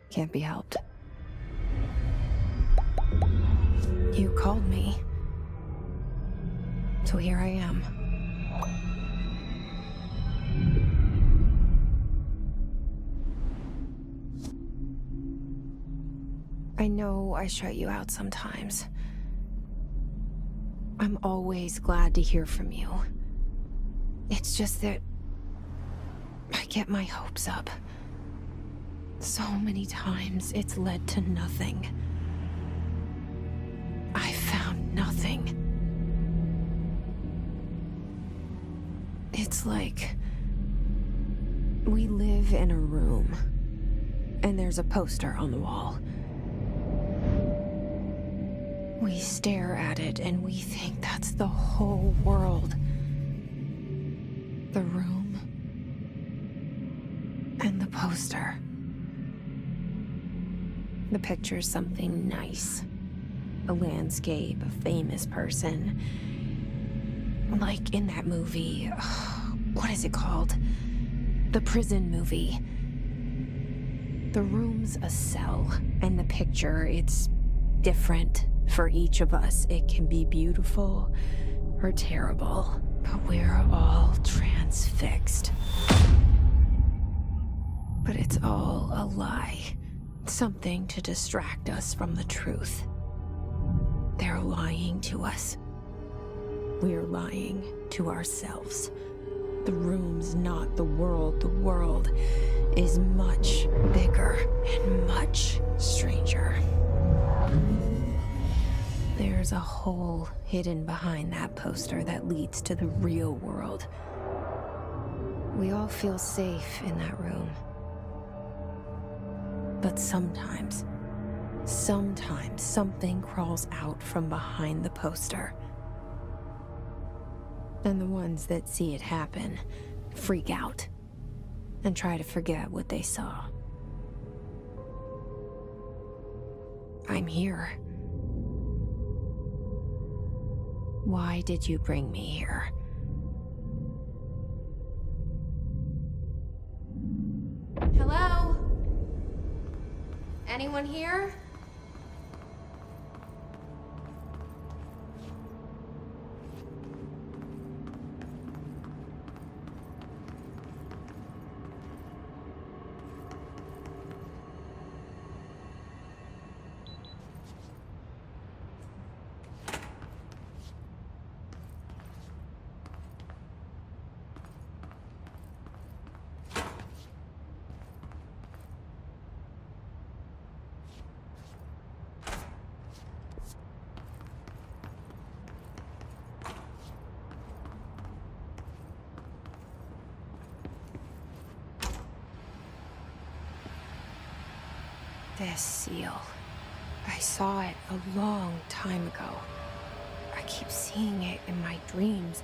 Can't be helped. You called me. So here I am. I know I shut you out sometimes. I'm always glad to hear from you. It's just that I get my hopes up. So many times it's led to nothing. I found nothing. It's like we live in a room, and there's a poster on the wall. We stare at it and we think that's the whole world. The room and the poster. The picture's something nice. A landscape, a famous person. Like in that movie, what is it called? The prison movie. The room's a cell, and the picture, it's different for each of us. It can be beautiful or terrible, but we're all transfixed. But it's all a lie. Something to distract us from the truth. They're lying to us. We're lying to ourselves. The room's not the world. The world is much bigger and much stranger. There's a hole hidden behind that poster that leads to the real world. We all feel safe in that room. But sometimes something crawls out from behind the poster. And the ones that see it happen freak out and try to forget what they saw. I'm here. Why did you bring me here? Hello? Anyone here? This seal. I saw it a long time ago. I keep seeing it in my dreams.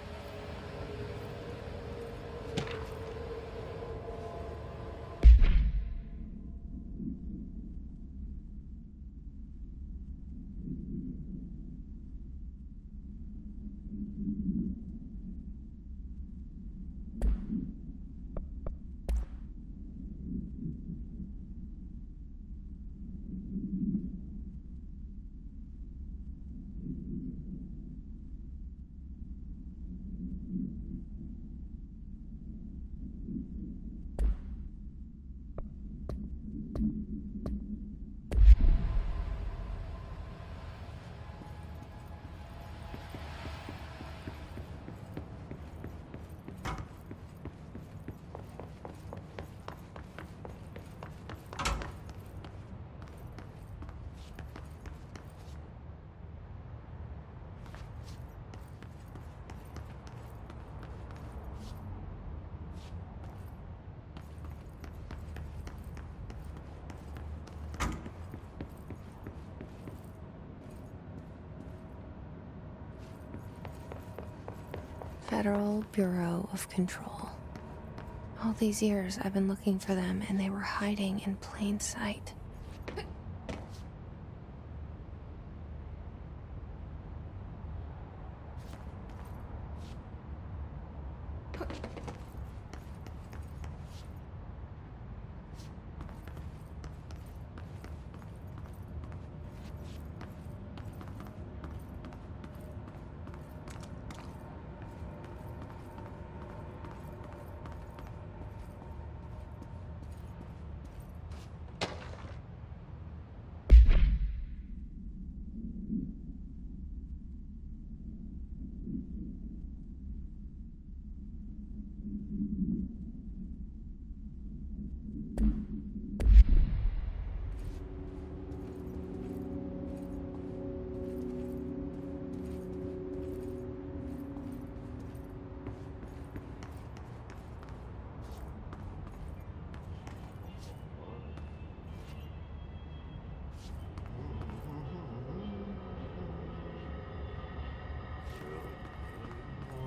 Federal Bureau of Control. All these years I've been looking for them, and they were hiding in plain sight.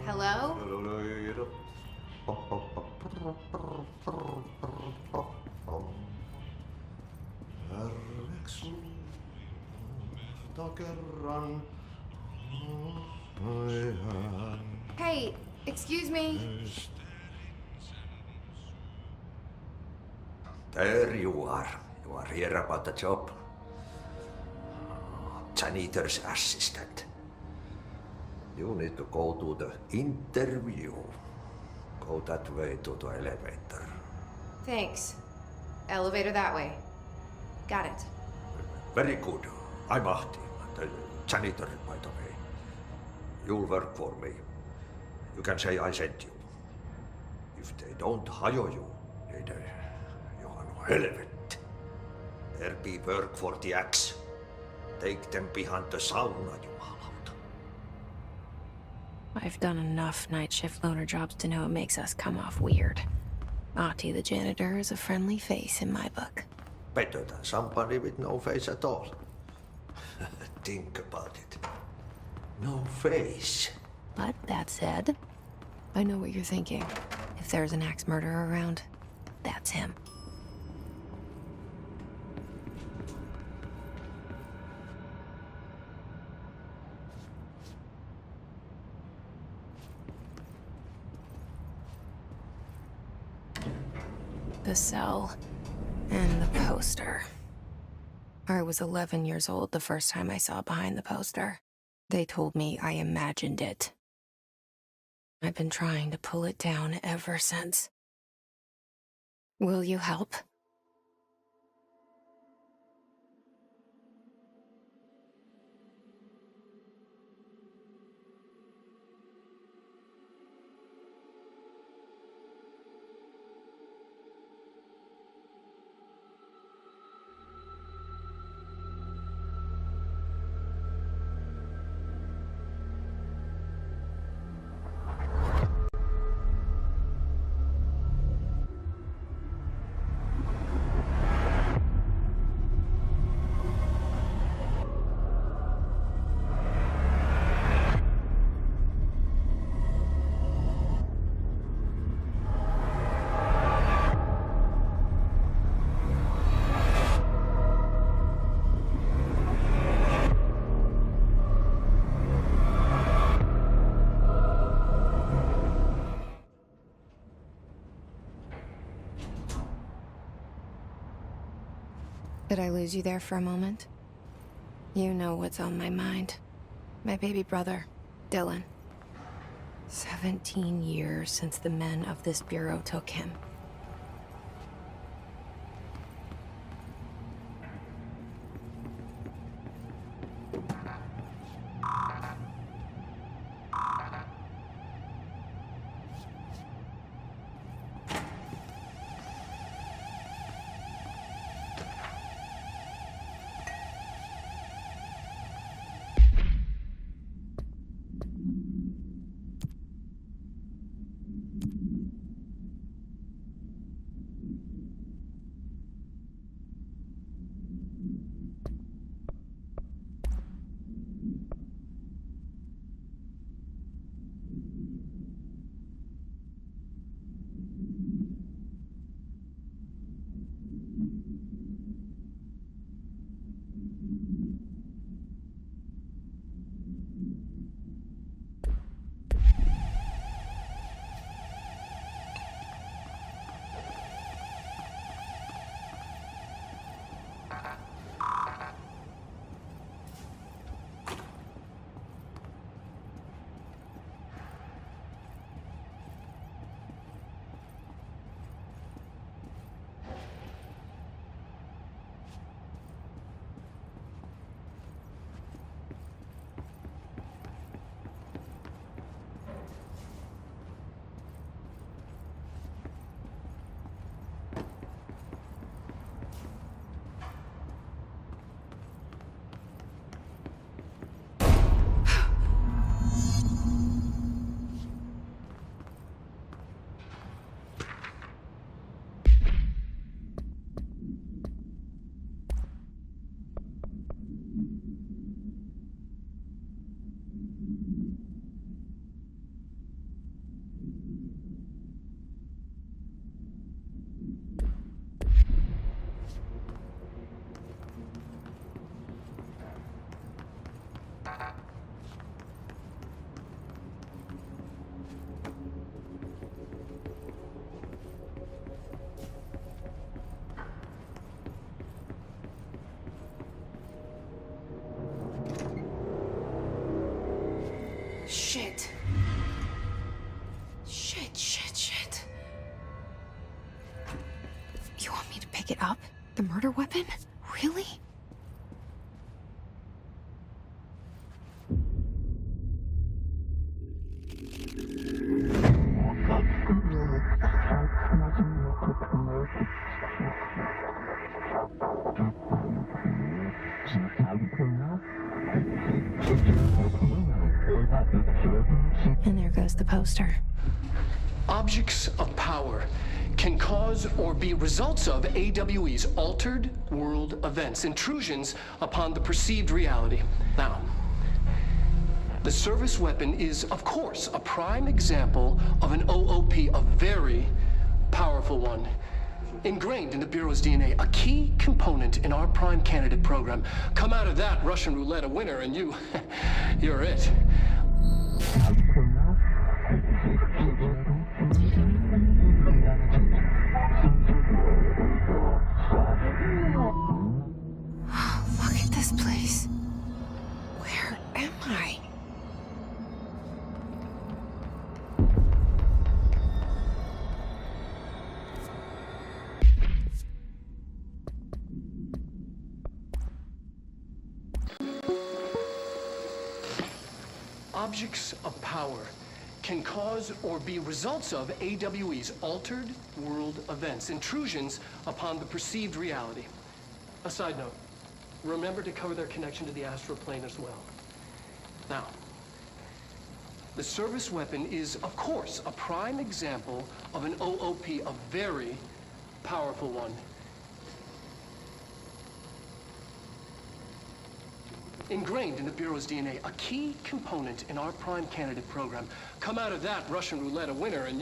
Hello? Hey, excuse me. There you are. You are here about the job. Janitor's assistant. You need to go to the interview. Go that way to the elevator. Thanks. Elevator that way. Got it. Very good. I'm Ahti, the janitor, by the way. You'll work for me. You can say I sent you. If they don't hire you, then you are no helvet. There be work for the axe. Take them behind the sauna, jumalauta. I've done enough night shift loner jobs to know it makes us come off weird. Ahti the janitor is a friendly face in my book. Better than somebody with no face at all. Think about it. No face. But that said, I know what you're thinking. If there's an axe murderer around, that's him. The cell and the poster. I was 11 years old the first time I saw behind the poster. They told me I imagined it. I've been trying to pull it down ever since. Will you help? Did I lose you there for a moment? You know what's on my mind. My baby brother, Dylan. 17 years since the men of this bureau took him. pick it up? The murder weapon? Really? And there goes the poster. Objects of power can cause or be results of AWE's altered world events, intrusions upon the perceived reality. Now, the service weapon is, of course, a prime example of an OOP, a very powerful one. Ingrained in the Bureau's DNA, a key component in our prime candidate program. Come out of that Russian roulette a winner, and you're it. Look at this place. Where am I? Objects of power can cause or be results of AWE's altered world events, intrusions upon the perceived reality. A side note, remember to cover their connection to the astral plane as well. Now, the service weapon is, of course, a prime example of an OOP, a very powerful one. Ingrained in the Bureau's DNA, a key component in our prime candidate program. Come out of that Russian roulette a winner, and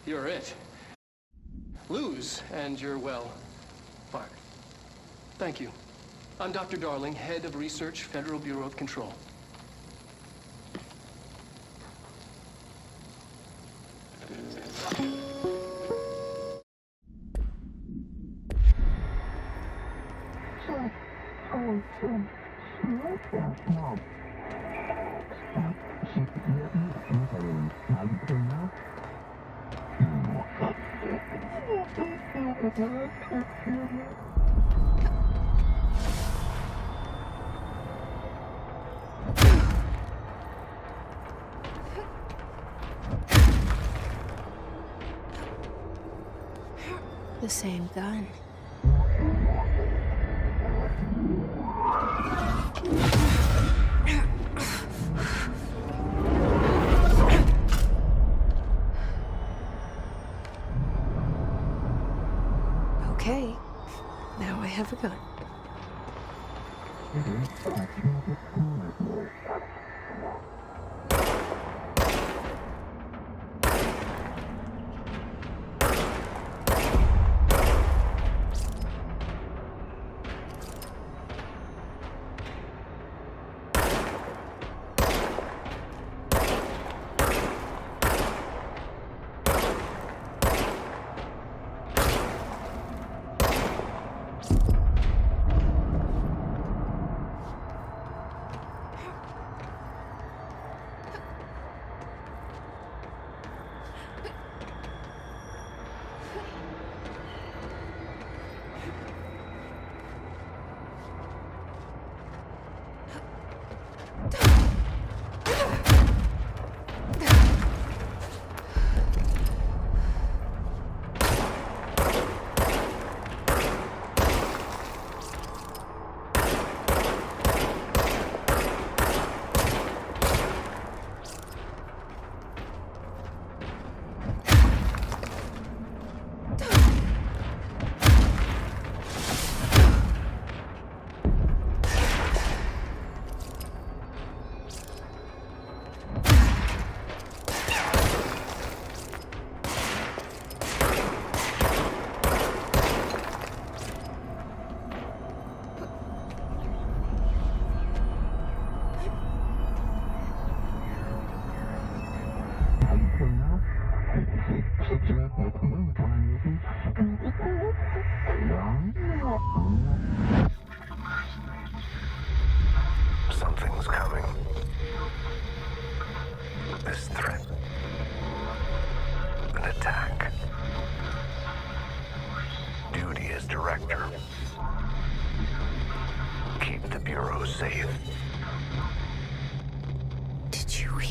you're it. Lose, and you're, well, fired. Thank you. I'm Dr. Darling, Head of Research, Federal Bureau of Control. The same gun. Okay, now I have a gun.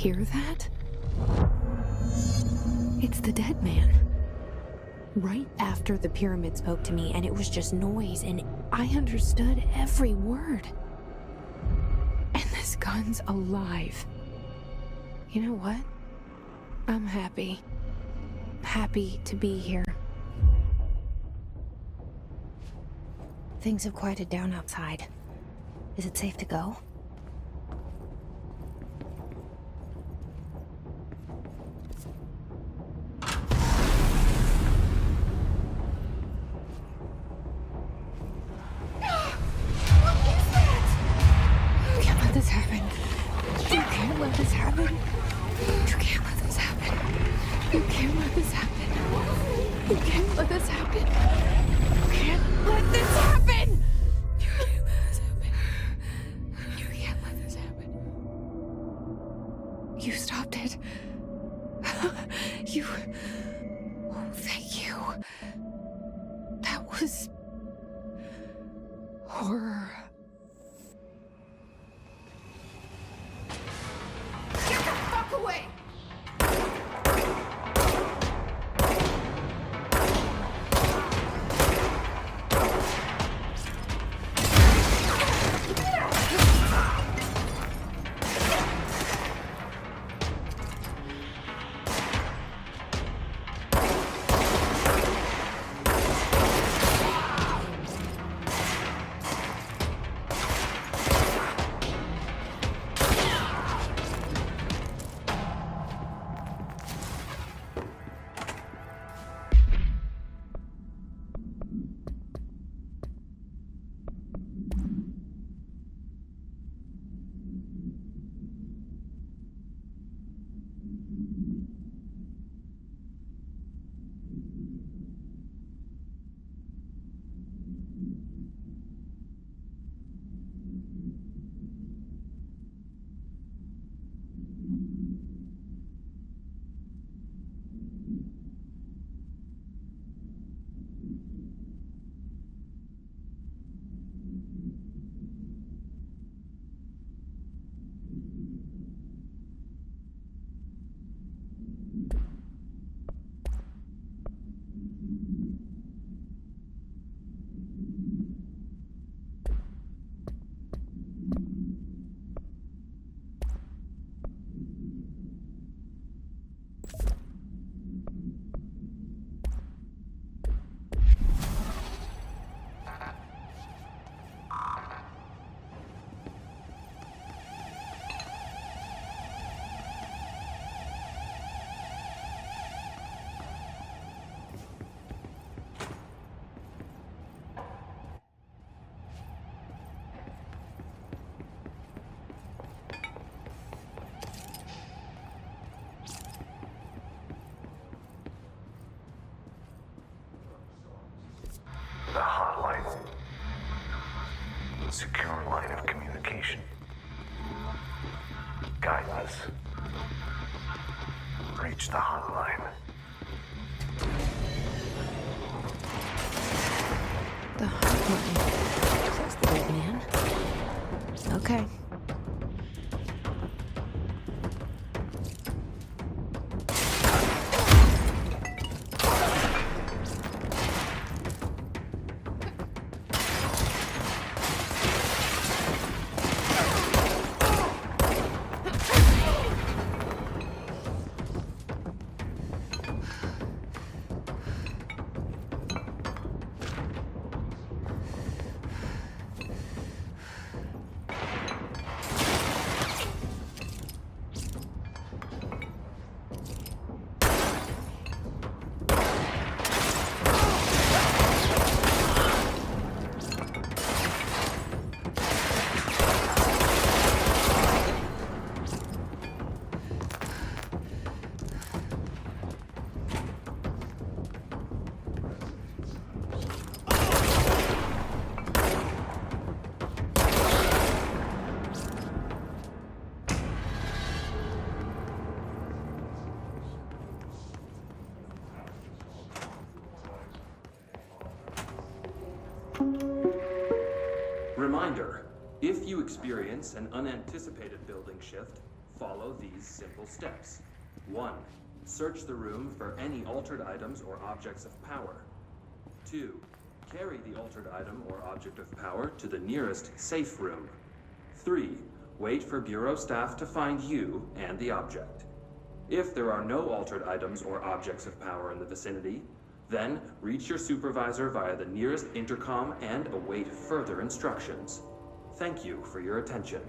hear that? It's the dead man. Right after the pyramid spoke to me, and it was just noise, and I understood every word. And this gun's alive. You know what? I'm happy. Happy to be here. Things have quieted down outside. Is it safe to go? You stopped it. You... Oh, thank you. That was... horror. Get the fuck away! The hotline. Secure line of communication. Guide us. Reach the hotline. The hotline. Says the dead man. Okay. Reminder, if you experience an unanticipated building shift, Follow these simple steps. 1. Search the room for any altered items or objects of power. 2. Carry the altered item or object of power to the nearest safe room. 3. Wait for Bureau staff to find you and the object. If there are no altered items or objects of power in the vicinity, then reach your supervisor via the nearest intercom and await further instructions. Thank you for your attention.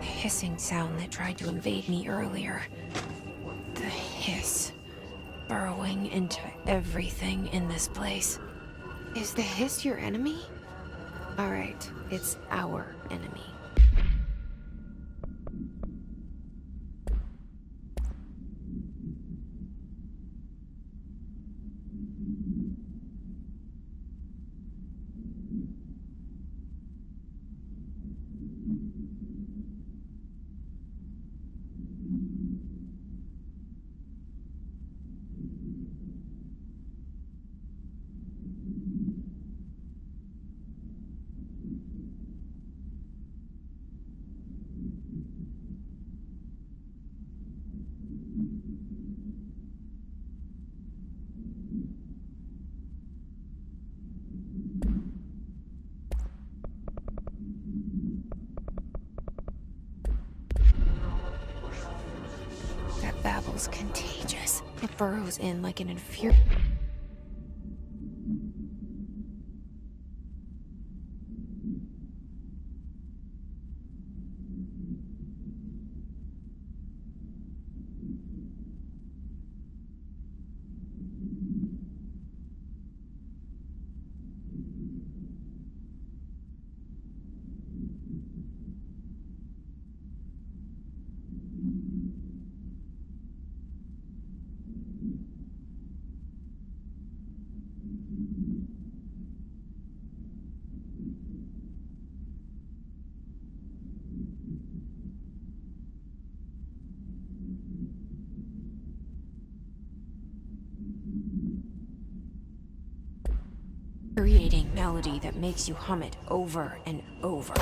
Hissing sound that tried to invade me earlier. The hiss. Burrowing into everything in this place. Is the hiss your enemy? Alright, it's our enemy. feels contagious. It burrows in like an infuriating melody that makes you hum it over and over.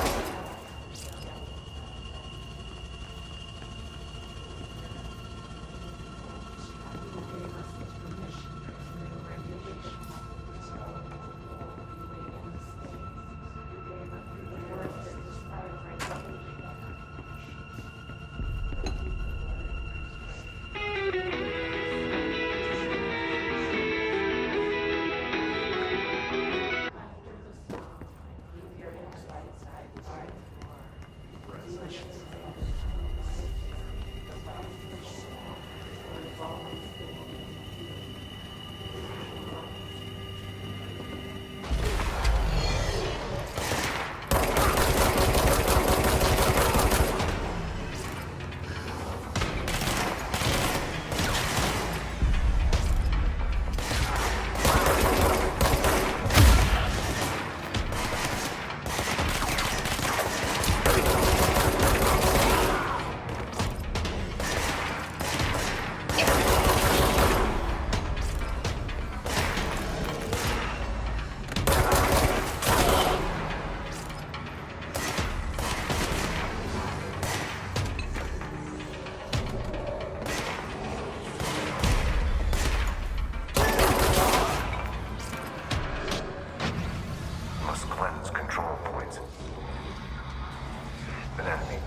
Must cleanse control points. An enemy.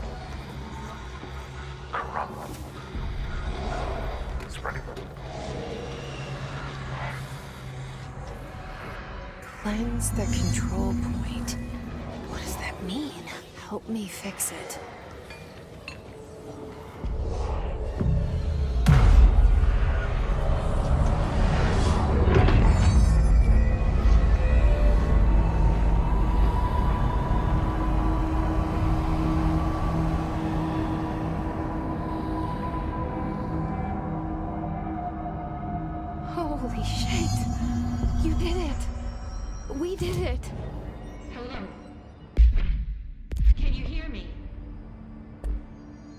Corrupt. Spreading. Cleanse the control point. What does that mean? Help me fix it. Holy shit! You did it! We did it! Hello? Can you hear me?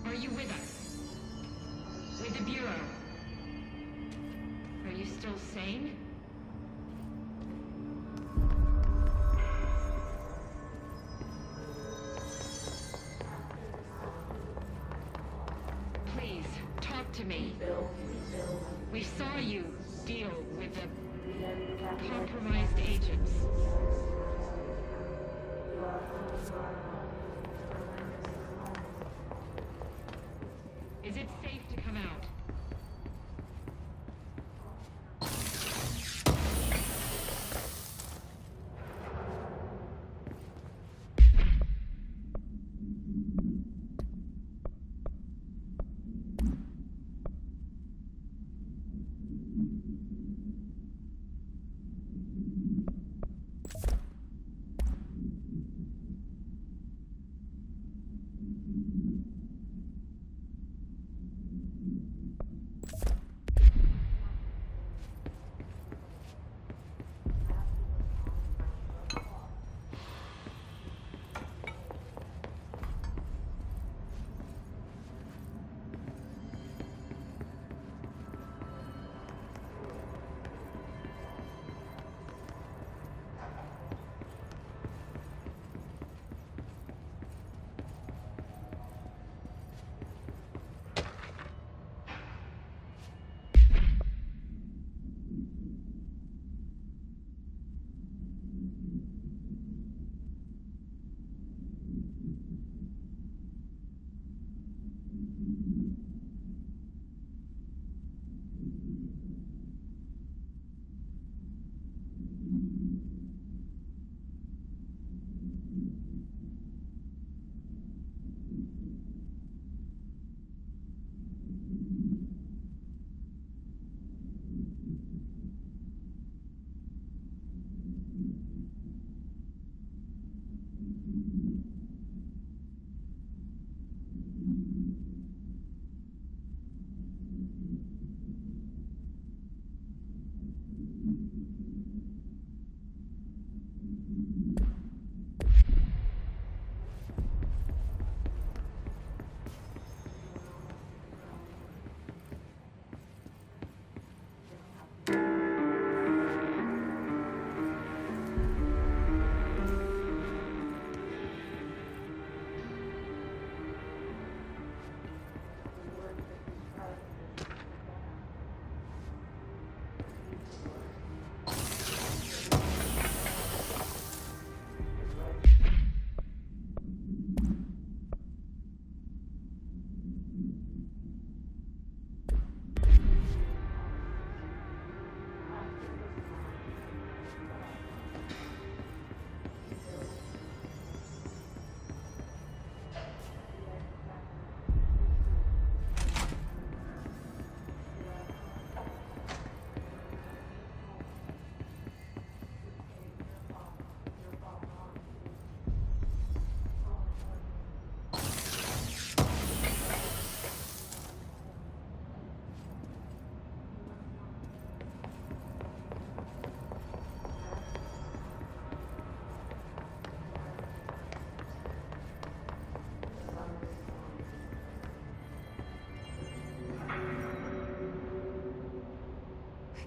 Are you with us? With the Bureau? Are you still sane? Please, talk to me. We saw you deal with the compromised agents. Is it safe to come out?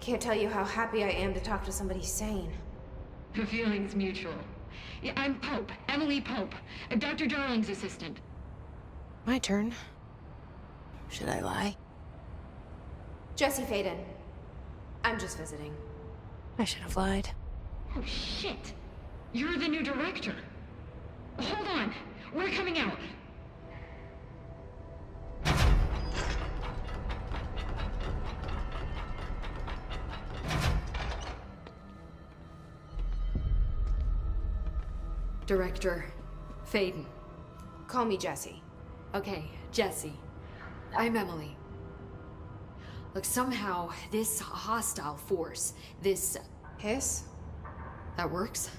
Can't tell you how happy I am to talk to somebody sane. The feeling's mutual. Yeah, I'm Pope, Emily Pope, Dr. Darling's assistant. My turn. Should I lie? Jesse Faden. I'm just visiting. I should have lied. Oh, shit. You're the new director. Hold on. We're coming out. Director Faden. Call me Jesse. Okay, Jesse. I'm Emily. Look, somehow this hostile force, this... Hiss? That works?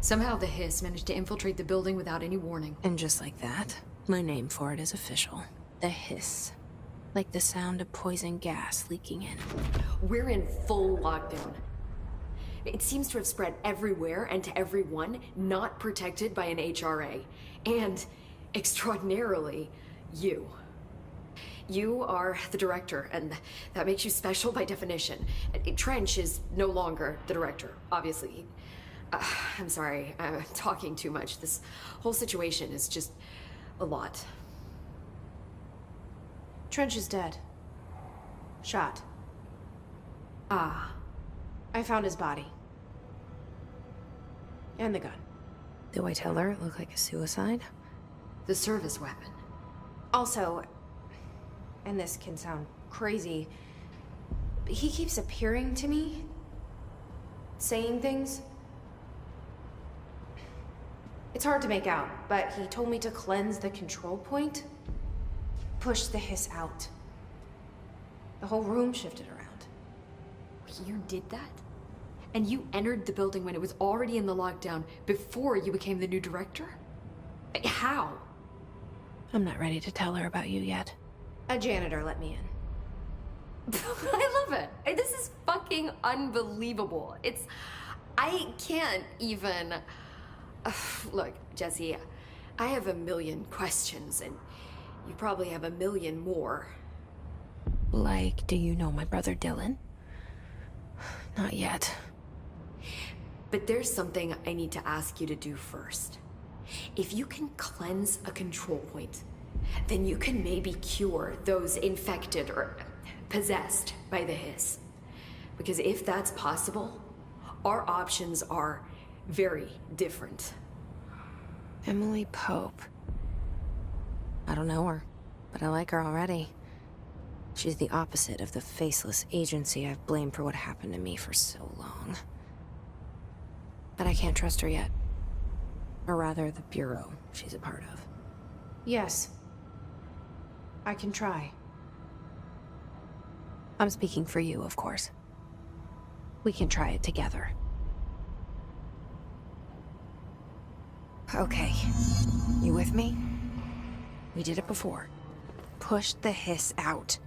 Somehow the hiss managed to infiltrate the building without any warning. And just like that, my name for it is official. The hiss. Like the sound of poison gas leaking in. We're in full lockdown. It seems to have spread everywhere and to everyone not protected by an HRA. And, extraordinarily, you. You are the director, and that makes you special by definition. Trench is no longer the director, obviously. I'm sorry, I'm talking too much. This whole situation is just a lot. Trench is dead. Shot. Ah. I found his body. And the gun. Do I tell her it looked like a suicide? The service weapon. Also, and this can sound crazy, but he keeps appearing to me, saying things. It's hard to make out, but he told me to cleanse the control point, push the hiss out. The whole room shifted around. You did that? And you entered the building when it was already in the lockdown before you became the new director? How? I'm not ready to tell her about you yet. A janitor let me in. I love it. This is fucking unbelievable. I can't even... Look, Jesse, I have a million questions, and you probably have a million more. Like, do you know my brother Dylan? Not yet. But there's something I need to ask you to do first. If you can cleanse a control point, then you can maybe cure those infected or possessed by the hiss. Because if that's possible, our options are very different. Emily Pope. I don't know her, but I like her already. She's the opposite of the faceless agency I've blamed for what happened to me for so long. But I can't trust her yet. Or rather, the bureau she's a part of. Yes. I can try. I'm speaking for you, of course. We can try it together. Okay. You with me? We did it before. Push the hiss out.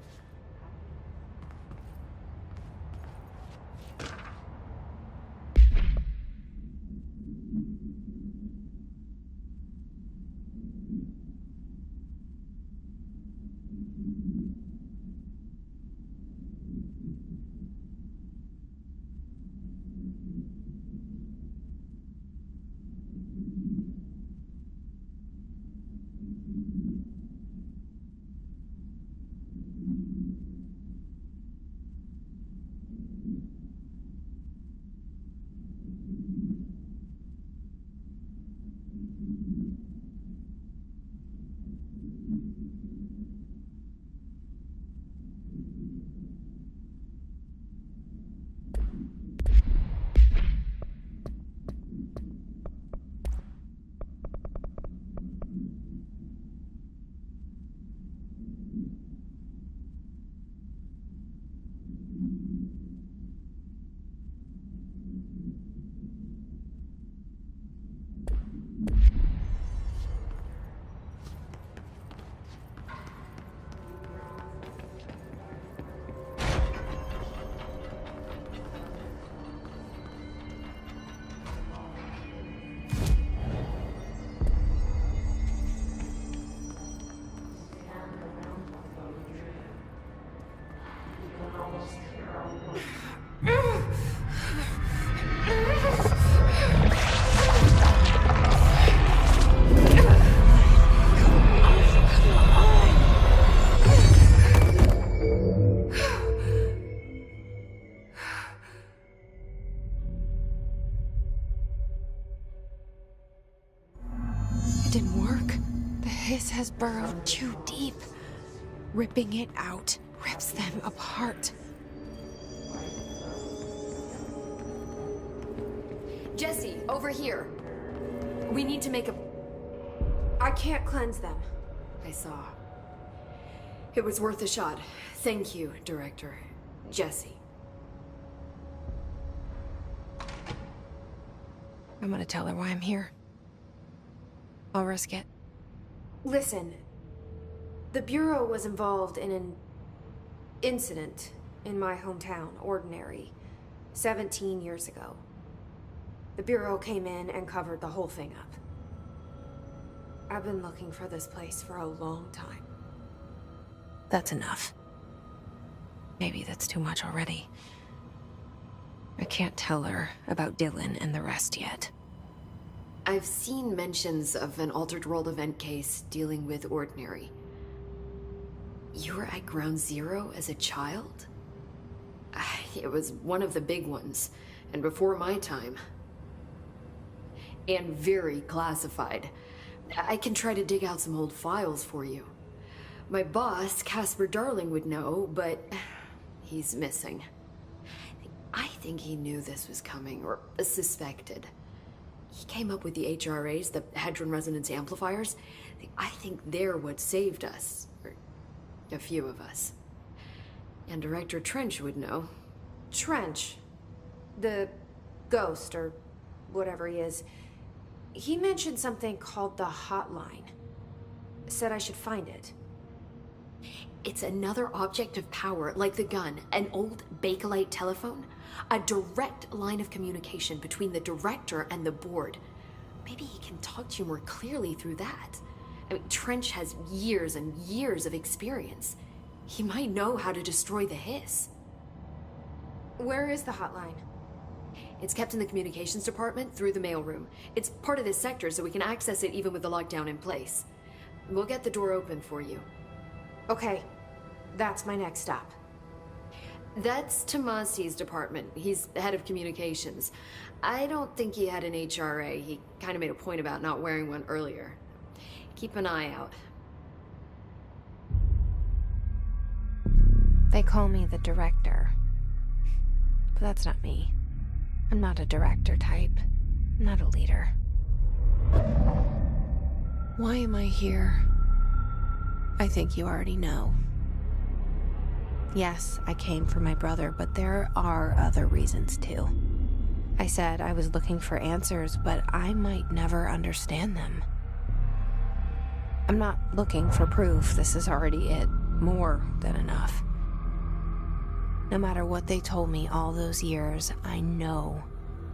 didn't work. The hiss has burrowed too deep. Ripping it out rips them apart. Jesse, over here. We need to make a... I can't cleanse them. I saw. It was worth a shot. Thank you, Director. Jesse. I'm gonna tell her why I'm here. I'll risk it. Listen, the Bureau was involved in an incident in my hometown, Ordinary, 17 years ago. The Bureau came in and covered the whole thing up. I've been looking for this place for a long time. That's enough. Maybe that's too much already. I can't tell her about Dylan and the rest yet. I've seen mentions of an Altered World event case dealing with Ordinary. You were at Ground Zero as a child? It was one of the big ones, and before my time. And very classified. I can try to dig out some old files for you. My boss, Casper Darling, would know, but he's missing. I think he knew this was coming, or suspected. He came up with the HRAs, the Hadron Resonance Amplifiers. I think they're what saved us, or a few of us. And Director Trench would know. Trench, the ghost, or whatever he is, he mentioned something called the hotline. Said I should find it. It's another object of power, like the gun, an old Bakelite telephone. A direct line of communication between the director and the board. Maybe he can talk to you more clearly through that. I mean, Trench has years and years of experience. He might know how to destroy the hiss. Where is the hotline? It's kept in the communications department through the mailroom. It's part of this sector, so we can access it even with the lockdown in place. We'll get the door open for you. Okay, that's my next stop. That's Tomasi's department. He's head of communications. I don't think he had an HRA. He kind of made a point about not wearing one earlier. Keep an eye out. They call me the director. But that's not me. I'm not a director type. I'm not a leader. Why am I here? I think you already know. Yes, I came for my brother, but there are other reasons too. I said I was looking for answers, but I might never understand them. I'm not looking for proof. This is already it. More than enough. No matter what they told me all those years, I know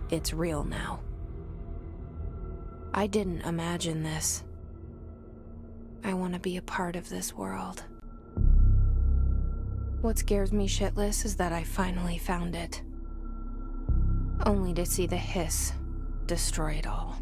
it's real now. I didn't imagine this. I want to be a part of this world. What scares me shitless is that I finally found it. Only to see the hiss destroy it all.